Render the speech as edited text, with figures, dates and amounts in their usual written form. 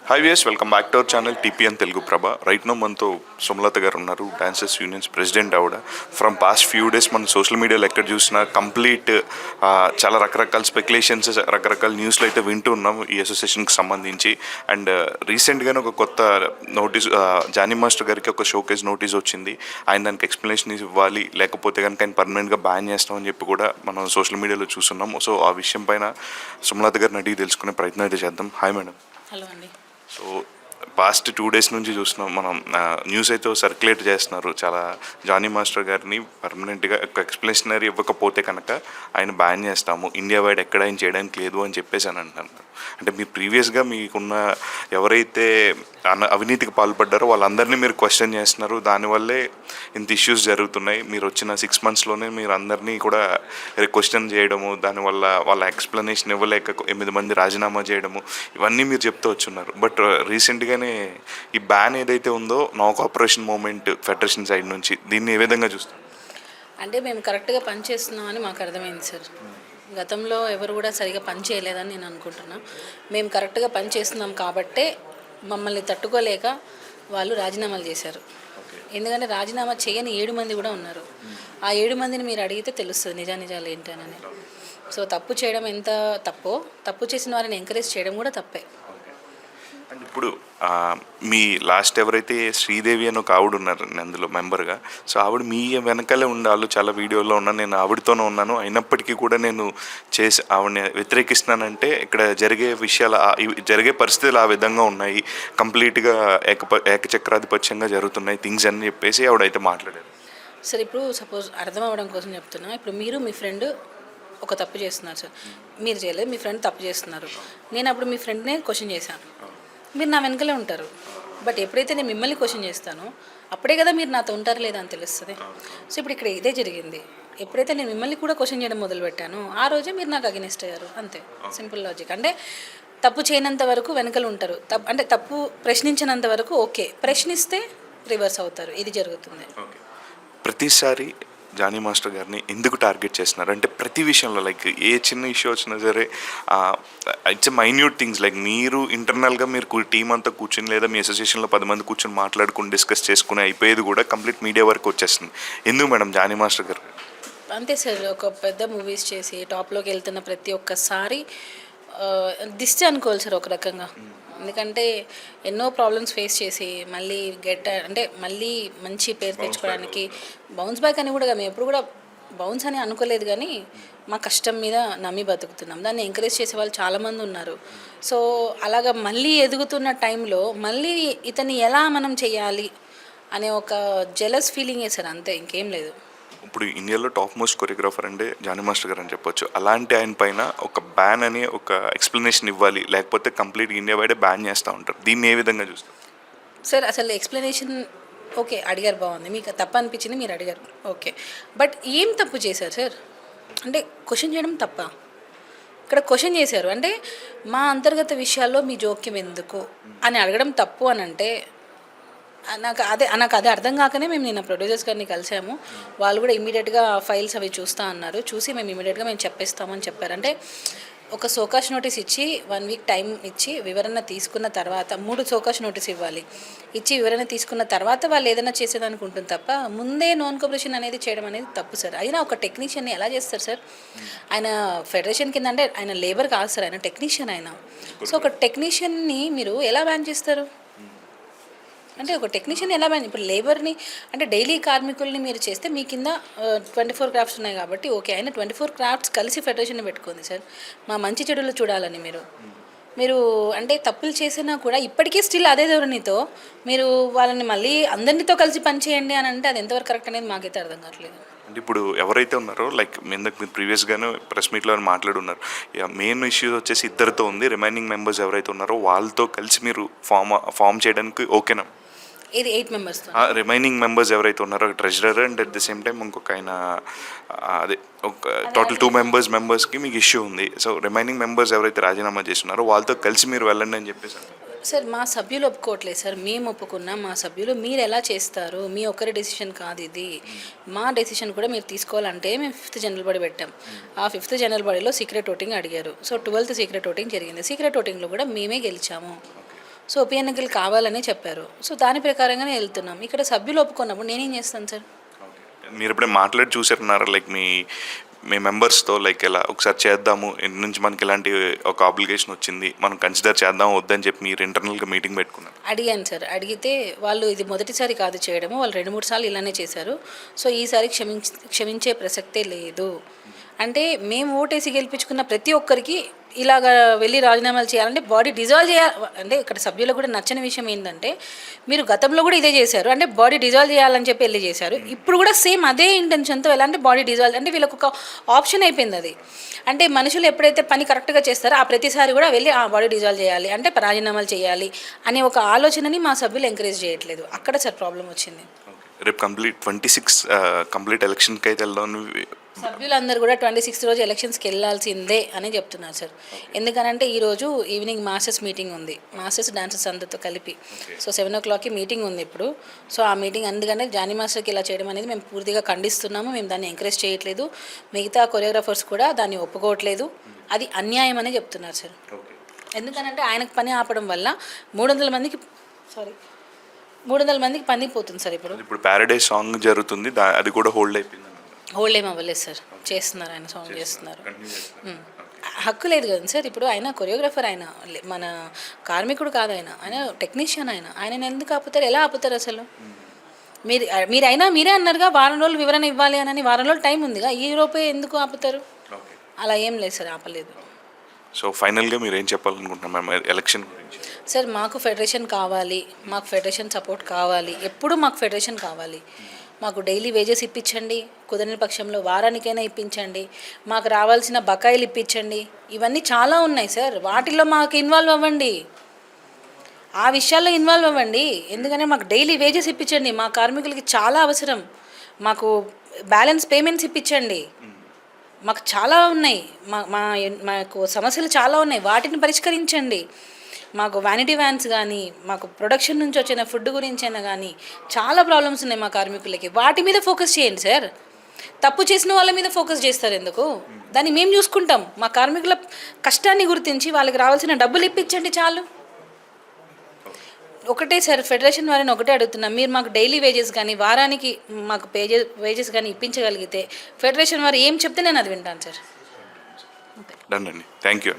Hi viewers, welcome back to our channel TPN Telugu Prabha. Right now మనతో సుమలత గారు ఉన్నారు, dancers unions president ఆవిడ. From past few days మనం social మీడియాలో ఎక్కడ చూసినా కంప్లీట్ చాలా రకరకాల స్పెక్యులేషన్స్, రకరకాల న్యూస్లో అయితే వింటూ ఉన్నాం ఈ అసోసియేషన్కి సంబంధించి. అండ్ రీసెంట్గానే ఒక కొత్త నోటీస్, జానీ మాస్టర్ గారికి ఒక షోకేజ్ నోటీస్ వచ్చింది. ఆయన దానికి ఎక్స్ప్లెనేషన్ ఇవ్వాలి, లేకపోతే కనుక ఆయన పర్మనెంట్గా బ్యాన్ చేస్తామని చెప్పి కూడా మనం సోషల్ మీడియాలో చూస్తున్నాం. సో ఆ విషయం పైన సుమలత గారిని అడిగి తెలుసుకునే ప్రయత్నం అయితే చేద్దాం. Hi madam. హలో అండి. సో పాస్ట్ 2 days నుంచి చూస్తున్నాం మనం, న్యూస్ అయితే సర్క్యులేట్ చేస్తున్నారు. చాలా జానీ మాస్టర్ గారిని పర్మనెంట్గా ఒక ఎక్స్ప్లెనేషనరీ ఇవ్వకపోతే కనుక ఆయన బ్యాన్ చేస్తాము, ఇండియా వైడ్ ఎక్కడ ఆయన చేయడానికి లేదు అని చెప్పేసి అని అంటున్నారు. అంటే మీరు ప్రీవియస్గా మీకున్న ఎవరైతే అవినీతికి పాల్పడ్డారో వాళ్ళందరినీ మీరు క్వశ్చన్ చేస్తున్నారు, దానివల్లే ఇంత ఇష్యూస్ జరుగుతున్నాయి. మీరు వచ్చిన 6 monthsలోనే మీరు అందరినీ కూడా క్వశ్చన్ చేయడము, దానివల్ల వాళ్ళ ఎక్స్ప్లెనేషన్ ఇవ్వలేక 8 మంది రాజీనామా చేయడము, ఇవన్నీ మీరు చెప్తూ వచ్చున్నారు. బట్ రీసెంట్గానే ఈ బ్యాన్ ఏదైతే ఉందో, no cooperation movement federation side నుంచి, దీన్ని ఏ విధంగా చూస్తారు? అంటే మేము కరెక్ట్గా పనిచేస్తున్నామని మాకు అర్థమైంది సార్. గతంలో ఎవరు కూడా సరిగా పని చేయలేదని నేను అనుకుంటున్నా. మేము కరెక్ట్గా పని చేస్తున్నాం కాబట్టే మమ్మల్ని తట్టుకోలేక వాళ్ళు రాజీనామాలు చేశారు. ఎందుకంటే రాజీనామా చేయని 7 మంది కూడా ఉన్నారు. ఆ 7 మందిని మీరు అడిగితే తెలుస్తుంది నిజాలు ఏంటనని. సో తప్పు చేయడం ఎంత తప్పు చేసిన వారిని ఎంకరేజ్ చేయడం కూడా తప్పే. అండ్ ఇప్పుడు మీ లాస్ట్ ఎవరైతే శ్రీదేవి అని ఒక ఆవిడ ఉన్నారు అందులో మెంబర్గా, సో ఆవిడ మీ వెనకాలే ఉండాలి, చాలా వీడియోలో ఉన్నాను, నేను ఆవిడతోనే ఉన్నాను, అయినప్పటికీ కూడా నేను ఆవిడని వ్యతిరేకిస్తున్నానంటే ఇక్కడ జరిగే విషయాలు, జరిగే పరిస్థితులు ఆ విధంగా ఉన్నాయి, కంప్లీట్గా ఏకచక్రాధిపత్యంగా జరుగుతున్నాయి థింగ్స్ అని చెప్పేసి ఆవిడైతే మాట్లాడారు. సార్ ఇప్పుడు సపోజ్ అర్థం అవ్వడం కోసం చెప్తున్నా. ఇప్పుడు మీరు మీ ఫ్రెండ్ ఒక తప్పు చేస్తున్నారు సార్, మీరు చేయలేదు, మీ ఫ్రెండ్ తప్పు చేస్తున్నారు. నేను అప్పుడు మీ ఫ్రెండ్నే క్వశ్చన్ చేశాను, మీరు నా వెనకలే ఉంటారు. బట్ ఎప్పుడైతే నేను మిమ్మల్ని క్వశ్చన్ చేస్తానో అప్పుడే కదా మీరు నాతో ఉంటారు లేదా అని తెలుస్తుంది. సో ఇప్పుడు ఇక్కడ ఇదే జరిగింది. ఎప్పుడైతే నేను మిమ్మల్ని కూడా క్వశ్చన్ చేయడం మొదలుపెట్టానో ఆ రోజే మీరు నాకు అగెనిస్ట్ అయ్యారు, అంతే. Simple logic. అంటే తప్పు చేయనంత వరకు వెనకలు ఉంటారు, అంటే తప్పు ప్రశ్నించినంత వరకు ఓకే, ప్రశ్నిస్తే రివర్స్ అవుతారు. ఇది జరుగుతుంది. ప్రతిసారి జానీ మాస్టర్ గారిని ఎందుకు టార్గెట్ చేస్తున్నారు అంటే ప్రతి విషయంలో, లైక్ ఏ చిన్న ఇష్యూ వచ్చినా సరే, ఇట్స్ మైన్యూట్ థింగ్స్, లైక్ మీరు ఇంటర్నల్గా మీరు టీం అంతా కూర్చొని లేదా మీ అసోసియేషన్లో 10 మంది కూర్చొని మాట్లాడుకుని డిస్కస్ చేసుకుని అయిపోయేది కూడా కంప్లీట్ మీడియా వరకు వచ్చేస్తుంది. ఎందుకు మేడం జానీ మాస్టర్ గారు? అంతే సార్, ఒక పెద్ద మూవీస్ చేసి టాప్లోకి వెళ్తున్న ప్రతి ఒక్కసారి దిష్టి అనుకోవాలి సార్ ఒక రకంగా. ఎందుకంటే ఎన్నో ప్రాబ్లమ్స్ ఫేస్ చేసి మళ్ళీ మళ్ళీ మంచి పేరు తెచ్చుకోవడానికి బౌన్స్ బ్యాక్ అని కూడా మేము ఎప్పుడు కూడా బౌన్స్ అని అనుకోలేదు, కానీ మా కష్టం మీద నమ్మి బతుకుతున్నాం. దాన్ని ఎంకరేజ్ చేసే వాళ్ళు చాలామంది ఉన్నారు. సో అలాగా మళ్ళీ ఎదుగుతున్న టైంలో మళ్ళీ ఇతన్ని ఎలా మనం చేయాలి అనే ఒక జెలస్ ఫీలింగే సార్, అంతే, ఇంకేం లేదు. ఇప్పుడు ఇండియాలో టాప్ మోస్ట్ కొరియోగ్రాఫర్ అంటే జానీ మాస్టర్ గారు అని చెప్పొచ్చు. అలాంటి ఆయన పైన ఒక బ్యాన్ అని ఒక ఎక్స్ప్లెనేషన్ ఇవ్వాలి, లేకపోతే కంప్లీట్ ఇండియా వైడే బ్యాన్ చేస్తూ ఉంటారు. దీన్ని ఏ విధంగా చూస్తారు సార్? అసలు ఎక్స్ప్లెనేషన్ ఓకే అడిగారు, బాగుంది, మీకు తప్పు అనిపించింది, మీరు అడిగారు, ఓకే. బట్ ఏం తప్పు చేశారు సార్? అంటే క్వశ్చన్ చేయడం తప్ప? ఇక్కడ క్వశ్చన్ చేశారు అంటే మా అంతర్గత విషయాల్లో మీ జోక్యం ఎందుకు అని అడగడం తప్పు అని అంటే నాకు అదే అర్థం కాకనే మేము నిన్న ప్రొడ్యూసర్స్ గారిని కలిసాము. వాళ్ళు కూడా ఇమీడియట్గా ఫైల్స్ అవి చూస్తూ అన్నారు. చూసి మేము ఇమీడియట్గా మేము చెప్పేస్తామని చెప్పారు. అంటే ఒక సోకాష్ నోటీస్ ఇచ్చి 1 week టైం ఇచ్చి వివరణ తీసుకున్న తర్వాత 3 సోకాష్ నోటీస్ ఇవ్వాలి. ఇచ్చి వివరణ తీసుకున్న తర్వాత వాళ్ళు ఏదైనా చేసేదానికి ఉంటుంది తప్ప ముందే నాన్ కోఆపరేషన్ అనేది చేయడం అనేది తప్పు సార్. అయినా ఒక టెక్నీషియన్ని ఎలా చేస్తారు సార్? ఆయన ఫెడరేషన్ కింద, అంటే ఆయన లేబర్ కాదు సార్, ఆయన టెక్నీషియన్ ఆయన. సో ఒక టెక్నీషియన్ని మీరు ఎలా బ్యాన్ చేస్తారు? అంటే ఒక టెక్నీషియన్ ఎలా బ్యాన్? ఇప్పుడు లేబర్ని అంటే డైలీ కార్మికుల్ని మీరు చేస్తే మీ కింద 24 crafts ఉన్నాయి కాబట్టి ఓకే. అయినా 24 crafts కలిసి ఫెడరేషన్ పెట్టుకుంది సార్, మా మంచి చెడులు చూడాలని. మీరు అంటే తప్పులు చేసినా కూడా ఇప్పటికీ స్టిల్ అదే ధోరణితో మీరు వాళ్ళని మళ్ళీ అందరితో కలిసి పని చేయండి అని అంటే అది ఎంతవరకు కరెక్ట్ అనేది మాకైతే అర్థం కావట్లేదు. అంటే ఇప్పుడు ఎవరైతే ఉన్నారో, లైక్ మీరు ప్రీవియస్గానే ప్రెస్ మీట్లో మాట్లాడున్నారు, మెయిన్ ఇష్యూ వచ్చేసి ఇద్దరితో ఉంది. రిమైనింగ్ మెంబర్స్ ఎవరైతే ఉన్నారో వాళ్ళతో కలిసి మీరు ఫామ్ చేయడానికి ఓకేనా? ఇది 8 members. రిమైనింగ్ మెంబర్స్ ఎవరైతే ఉన్నారో, treasurer and at the same time ఇంకొక ఆయన, అదే ఒక టోటల్ 2 మెంబర్స్కి మీకు ఇష్యూ ఉంది. సో రిమైనింగ్ మెంబర్స్ ఎవరైతే రాజీనామా చేస్తున్నారో వాళ్ళతో కలిసి మీరు వెళ్ళండి అని చెప్పేసి సార్. మా సభ్యులు ఒప్పుకోవట్లేదు సార్, మేము ఒప్పుకున్నాం. మా సభ్యులు మీరు ఎలా చేస్తారు, మీ ఒక్కరి డెసిషన్ కాదు ఇది, మా డెసిషన్ కూడా మీరు తీసుకోవాలంటే మేము 5th జనరల్ బాడీ పెట్టాం. ఆ 5th జనరల్ బాడీలో సీక్రెట్ ఓటింగ్ అడిగారు. సో 12th సీక్రెట్ ఓటింగ్ జరిగింది. సీక్రెట్ ఓటింగ్లో కూడా మేమే గెలిచాము. సో ఉప ఎన్నికలు కావాలని చెప్పారు. సో దాని ప్రకారంగానే వెళ్తున్నాం. ఇక్కడ సభ్యులు ఒప్పుకున్నప్పుడు నేనేం చేస్తాను సార్? మీరు ఎప్పుడే మాట్లాడి చూసారన్నారా లైక్ మీ మెంబర్స్తో లైక్ ఎలా ఒకసారి చేద్దాము ఇంటి నుంచి మనకి ఇలాంటి ఒక ఆబ్లిగేషన్ వచ్చింది మనం కన్సిడర్ చేద్దాం వద్దని చెప్పి మీరు ఇంటర్నల్గా మీటింగ్ పెట్టుకున్నారు? అడిగాను సార్. అడిగితే వాళ్ళు ఇది మొదటిసారి కాదు చేయడము, వాళ్ళు 2-3 సార్లు ఇలానే చేశారు. సో ఈసారి క్షమించే ప్రసక్తే లేదు. అంటే మేము ఓటేసి గెలిపించుకున్న ప్రతి ఒక్కరికి ఇలాగ వెళ్ళి రాజీనామాలు చేయాలంటే బాడీ డిజాల్వ్ చేయాలి. అంటే ఇక్కడ సభ్యులకు కూడా నచ్చని విషయం ఏంటంటే మీరు గతంలో కూడా ఇదే చేశారు, అంటే బాడీ డిజాల్వ్ చేయాలని చెప్పి వెళ్ళి చేశారు. ఇప్పుడు కూడా సేమ్ అదే ఇంటెన్షన్తో ఎలా అంటే బాడీ డిజాల్వ్ అంటే వీళ్ళకి ఒక ఆప్షన్ అయిపోయింది అది. అంటే మనుషులు ఎప్పుడైతే పని కరెక్ట్గా చేస్తారో ఆ ప్రతిసారి కూడా వెళ్ళి ఆ బాడీ డిజాల్వ్ చేయాలి అంటే రాజీనామాలు చేయాలి అనే ఒక ఆలోచనని మా సభ్యులు ఎంకరేజ్ చేయట్లేదు. అక్కడ సార్ ప్రాబ్లం వచ్చింది. రేపు 26 కంప్లీట్ ఎలక్షన్కి అయితే వెళ్దాం. సభ్యులందరూ కూడా 26 రోజు ఎలక్షన్స్కి వెళ్ళాల్సిందే అని చెప్తున్నారు సార్. ఎందుకనంటే ఈరోజు ఈవినింగ్ మాస్టర్స్ మీటింగ్ ఉంది, మాస్టర్స్ డాన్సర్స్ అందరితో కలిపి. సో 7 o'clockకి మీటింగ్ ఉంది ఇప్పుడు. సో ఆ మీటింగ్ అందుకనే జానీ మాస్టర్కి ఇలా చేయడం అనేది మేము పూర్తిగా ఖండిస్తున్నాము. మేము దాన్ని ఎంకరేజ్ చేయట్లేదు. మిగతా కొరియోగ్రాఫర్స్ కూడా దాన్ని ఒప్పుకోవట్లేదు. అది అన్యాయం అని చెప్తున్నారు సార్. ఎందుకనంటే ఆయనకు పని ఆపడం వల్ల 300 మందికి పని పోతుంది సార్. ఇప్పుడు ప్యారడైజ్ సాంగ్ జరుగుతుంది, అది కూడా హోల్డ్ అయిపోయింది. హోల్డ్ ఏం అవ్వలేదు సార్, చేస్తున్నారు, ఆయన సాంగ్ చేస్తున్నారు. హక్కు లేదు కదా సార్. ఇప్పుడు ఆయన కొరియోగ్రాఫర్, ఆయన మన కార్మికుడు కాదు, ఆయన టెక్నీషియన్. ఆయన ఎందుకు ఆపుతారు? ఎలా ఆపుతారు అసలు? మీరే అన్నారుగా వారం రోజులు వివరణ ఇవ్వాలి అని. వారం రోజులు టైం ఉందిగా, ఈ లోపే ఎందుకు ఆపుతారు? అలా ఏం లేదు సార్, ఆపలేదు. సో ఫైనల్గా మీరు ఏం చెప్పాలనుకుంటున్నారు ఎలక్షన్ గురించి? సార్ మాకు ఫెడరేషన్ కావాలి, మాకు ఫెడరేషన్ సపోర్ట్ కావాలి, ఎప్పుడు మాకు ఫెడరేషన్ కావాలి. మాకు డైలీ వేజెస్ ఇప్పించండి, కుదరని పక్షంలో వారానికైనా ఇప్పించండి, మాకు రావాల్సిన బకాయిలు ఇప్పించండి. ఇవన్నీ చాలా ఉన్నాయి సార్, వాటిల్లో మాకు ఇన్వాల్వ్ అవ్వండి, ఆ విషయాల్లో ఇన్వాల్వ్ అవ్వండి. ఎందుకంటే మాకు డైలీ వేజెస్ ఇప్పించండి, మా కార్మికులకి చాలా అవసరం. మాకు బ్యాలెన్స్ పేమెంట్స్ ఇప్పించండి. మాకు చాలా ఉన్నాయి, మాకు సమస్యలు చాలా ఉన్నాయి, వాటిని పరిష్కరించండి. మాకు వ్యానిటీ వ్యాన్స్ కానీ, మాకు ప్రొడక్షన్ నుంచి వచ్చిన ఫుడ్ గురించి అయినా కానీ చాలా ప్రాబ్లమ్స్ ఉన్నాయి మా కార్మికులకి. వాటి మీద ఫోకస్ చేయండి సార్. తప్పు చేసిన వాళ్ళ మీద ఫోకస్ చేస్తారు ఎందుకు? దాన్ని మేము చూసుకుంటాం. మా కార్మికుల కష్టాన్ని గుర్తించి వాళ్ళకి రావాల్సిన డబ్బులు ఇప్పించండి చాలు. ఒకటే సార్, ఫెడరేషన్ వారిని ఒకటే అడుగుతున్నాం, మీరు మాకు డైలీ వేజెస్ కానీ వారానికి మాకు వేజెస్ కానీ ఇప్పించగలిగితే ఫెడరేషన్ వారు ఏం చెప్తే నేను అది వింటాను సార్. డన్ అండి, థ్యాంక్ యూ.